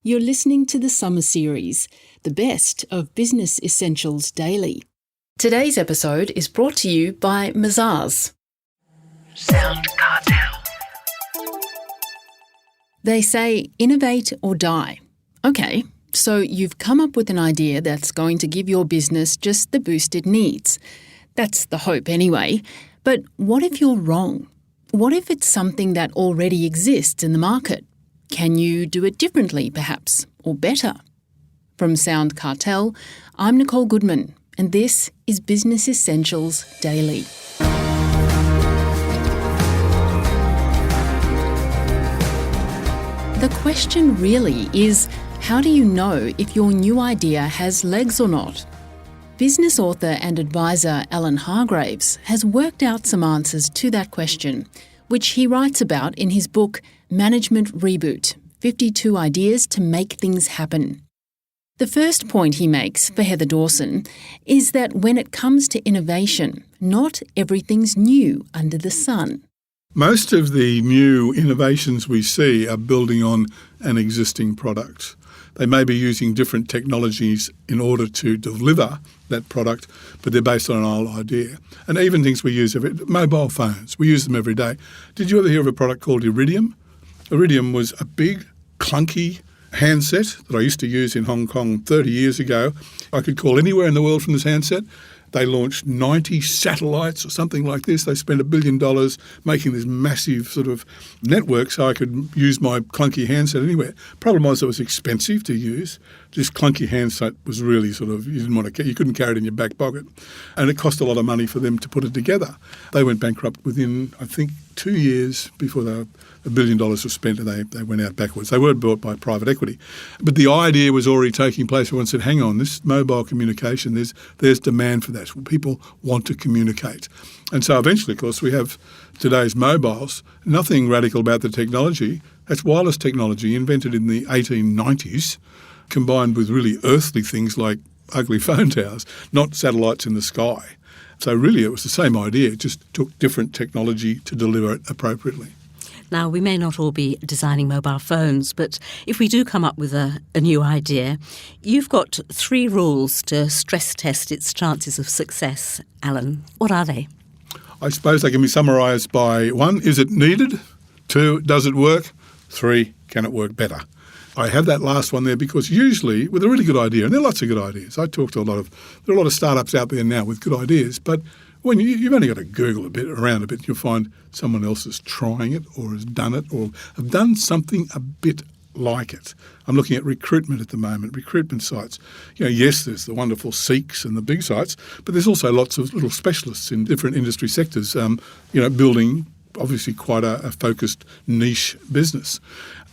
You're listening to the Summer Series, the best of Business Essentials Daily. Today's episode is brought to you by Mazars. SoundCartel. They say innovate or die. Okay, so you've come up with an idea that's going to give your business just the boost it needs. That's the hope anyway. But what if you're wrong? What if it's something that already exists in the market? Can you do it differently, perhaps, or better? From SoundCartel, I'm Nicole Goodman, and this is Business Essentials Daily. The question really is, how do you know if your new idea has legs or not? Business author and advisor Alan Hargreaves has worked out some answers to that question, which he writes about in his book Management Reboot, 52 Ideas to Make Things Happen. The first point he makes for Heather Dawson is that when it comes to innovation, not everything's new under the sun. Most of the new innovations we see are building on an existing product. They may be using different technologies in order to deliver that product, but they're based on an old idea. And even things we use mobile phones, we use them every day. Did you ever hear of a product called Iridium? Iridium was a big, clunky handset that I used to use in Hong Kong 30 years ago. I could call anywhere in the world from this handset. They launched 90 satellites or something like this. They spent $1 billion making this massive sort of network so I could use my clunky handset anywhere. Problem was it was expensive to use. This clunky handset was really you couldn't carry it in your back pocket. And it cost a lot of money for them to put it together. They went bankrupt within, I think, 2 years before $1 billion was spent, and they went out backwards. They weren't bought by private equity. But the idea was already taking place. Everyone said, hang on, this mobile communication, there's demand for that. People want to communicate. And so eventually, of course, we have today's mobiles. Nothing radical about the technology. That's wireless technology invented in the 1890s, combined with really earthly things like ugly phone towers, not satellites in the sky. So really it was the same idea, it just took different technology to deliver it appropriately. Now, we may not all be designing mobile phones, but if we do come up with a new idea, you've got 3 rules to stress test its chances of success, Alan. What are they? I suppose they can be summarised by 1, is it needed? 2, does it work? 3, can it work better? I have that last one there because usually with a really good idea, and there are lots of good ideas. I talk to there are a lot of startups out there now with good ideas, but when you've only got to Google around a bit, you'll find someone else is trying it or has done it or have done something a bit like it. I'm looking at recruitment at the moment, recruitment sites. Yes, there's the wonderful Seeks and the big sites, but there's also lots of little specialists in different industry sectors, building obviously quite a focused niche business.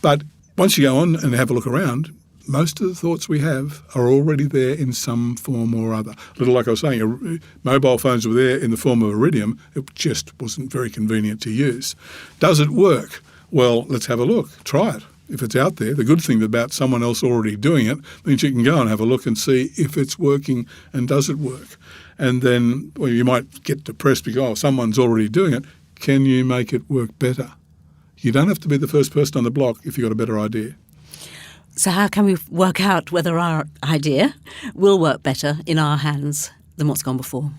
But once you go on and have a look around, most of the thoughts we have are already there in some form or other. A little like I was saying, mobile phones were there in the form of Iridium. It just wasn't very convenient to use. Does it work? Well, let's have a look. Try it. If it's out there, the good thing about someone else already doing it means you can go and have a look and see if it's working and does it work. And then you might get depressed because, someone's already doing it. Can you make it work better? You don't have to be the first person on the block if you've got a better idea. So how can we work out whether our idea will work better in our hands than what's gone before?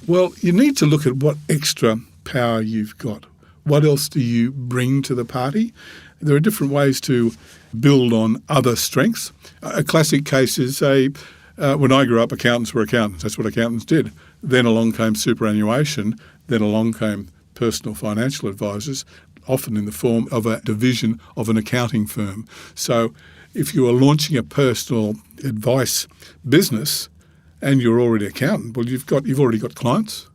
Well, you need to look at what extra power you've got. What else do you bring to the party? There are different ways to build on other strengths. A classic case is, when I grew up, accountants were accountants. That's what accountants did. Then along came superannuation. Then along came personal financial advisors, often in the form of a division of an accounting firm. So if you are launching a personal advice business and you're already an accountant, well, you've already got clients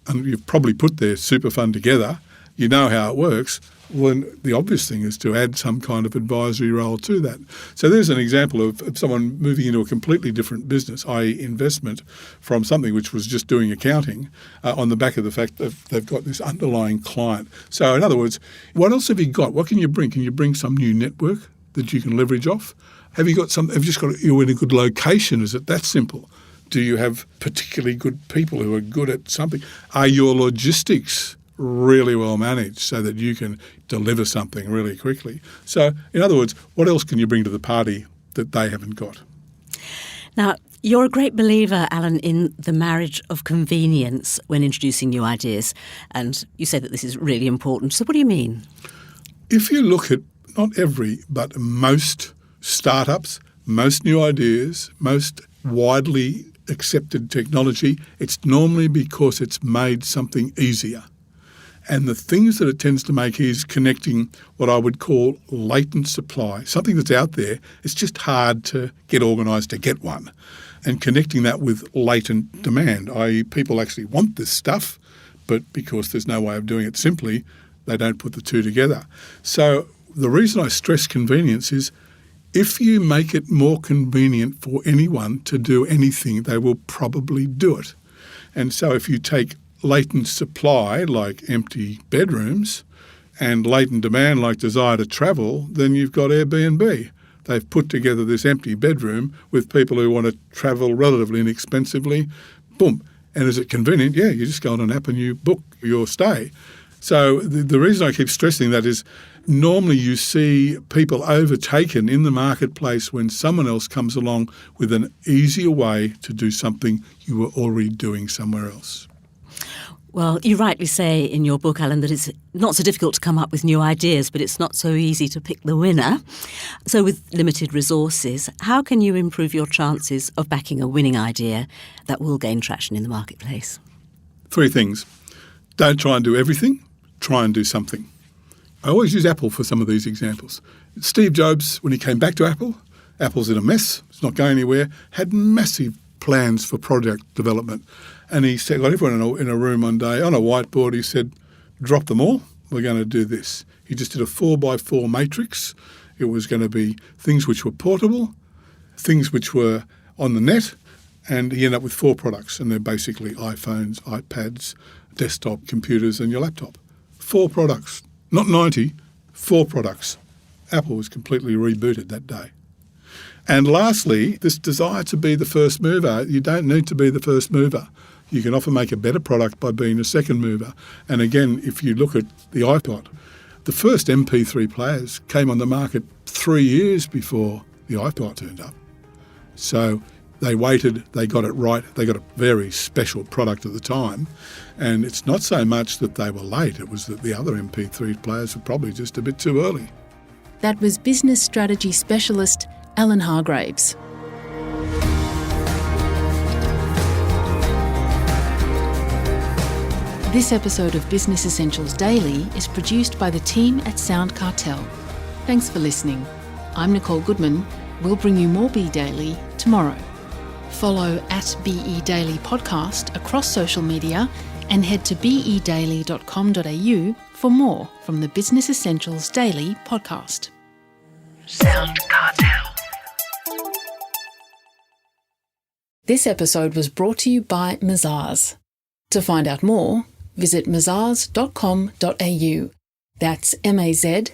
and you've probably put their super fund together. You know how it works. Well, the obvious thing is to add some kind of advisory role to that. So there's an example of someone moving into a completely different business, i.e. investment, from something which was just doing accounting on the back of the fact that they've got this underlying client. So in other words, what else have you got? What can you bring? Can you bring some new network that you can leverage off? Have you just got you're in a good location? Is it that simple? Do you have particularly good people who are good at something? Are your logistics really well managed so that you can deliver something really quickly. So, in other words, what else can you bring to the party that they haven't got? Now, you're a great believer, Alan, in the marriage of convenience when introducing new ideas, and you say that this is really important. So what do you mean? If you look at not every, but most startups, most new ideas, most widely accepted technology, it's normally because it's made something easier. And the things that it tends to make is connecting what I would call latent supply, something that's out there. It's just hard to get organised to get one. And connecting that with latent demand, i.e. people actually want this stuff, but because there's no way of doing it simply, they don't put the two together. So the reason I stress convenience is if you make it more convenient for anyone to do anything, they will probably do it. And so if you take latent supply, like empty bedrooms, and latent demand, like desire to travel, then you've got Airbnb. They've put together this empty bedroom with people who want to travel relatively inexpensively. Boom. And is it convenient? Yeah, you just go on an app and you book your stay. So the reason I keep stressing that is normally you see people overtaken in the marketplace when someone else comes along with an easier way to do something you were already doing somewhere else. Well, you rightly say in your book, Alan, that it's not so difficult to come up with new ideas, but it's not so easy to pick the winner. So with limited resources, how can you improve your chances of backing a winning idea that will gain traction in the marketplace? 3 things. Don't try and do everything. Try and do something. I always use Apple for some of these examples. Steve Jobs, when he came back to Apple, Apple's in a mess, it's not going anywhere, had massive plans for product development. And he said, got everyone in a room one day, on a whiteboard, he said, drop them all, we're going to do this. He just did a 4x4 matrix. It was going to be things which were portable, things which were on the net, and he ended up with 4 products, and they're basically iPhones, iPads, desktop computers, and your laptop. 4 products, not 90, 4 products. Apple was completely rebooted that day. And lastly, this desire to be the first mover. You don't need to be the first mover. You can often make a better product by being a second mover. And again, if you look at the iPod, the first MP3 players came on the market 3 years before the iPod turned up. So they waited, they got it right, they got a very special product at the time. And it's not so much that they were late, it was that the other MP3 players were probably just a bit too early. That was business strategy specialist Alan Hargreaves. This episode of Business Essentials Daily is produced by the team at SoundCartel. Thanks for listening. I'm Nicole Goodman. We'll bring you more Be Daily tomorrow. Follow at BE Daily Podcast across social media and head to bedaily.com.au for more from the Business Essentials Daily podcast. SoundCartel. This episode was brought to you by Mazars. To find out more, visit mazars.com.au. That's mazars.com.au.